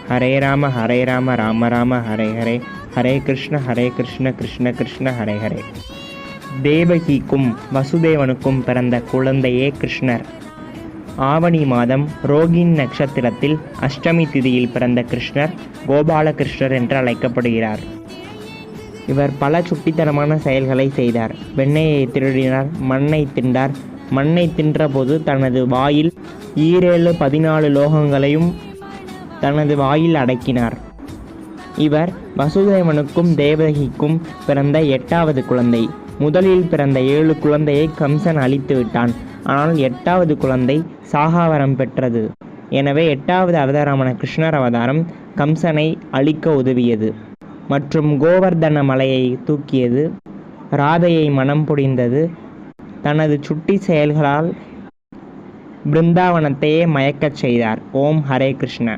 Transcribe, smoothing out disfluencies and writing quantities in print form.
ஹரே ராம ராம ராம ஹரே ஹரே, ஹரே கிருஷ்ண கிருஷ்ண கிருஷ்ண ஹரே ஹரே. தேவகிக்கும் வசுதேவனுக்கும் பிறந்த குழந்தையே கிருஷ்ணர். ஆவணி மாதம் ரோகிணி நட்சத்திரத்தில் அஷ்டமி திதியில் பிறந்த கிருஷ்ணர் கோபாலகிருஷ்ணர் என்று அழைக்கப்படுகிறார். இவர் பல சுட்டித்தனமான செயல்களை செய்தார். வெண்ணெயை திருடினார், மண்ணை தின்றார். மண்ணை தின்றபோது தனது வாயில் 14 லோகங்களையும் தனது வாயில் அடக்கினார். இவர் வசுதேவனுக்கும் தேவகிக்கும் பிறந்த 8வது குழந்தை. முதலில் பிறந்த 7 குழந்தையை கம்சன் அழித்து விட்டான். ஆனால் 8வது குழந்தை சாகாவரம் பெற்றது. எனவே 8வது அவதாரமான கிருஷ்ணர் அவதாரம் கம்சனை அழிக்க உதவியது மற்றும் கோவர்தன மலையை தூக்கியது, ராதையை மனம் புரிந்தது. தனது சுட்டி செயல்களால் பிருந்தாவனத்தையே மயக்கச் செய்தார். ஓம் ஹரே கிருஷ்ண.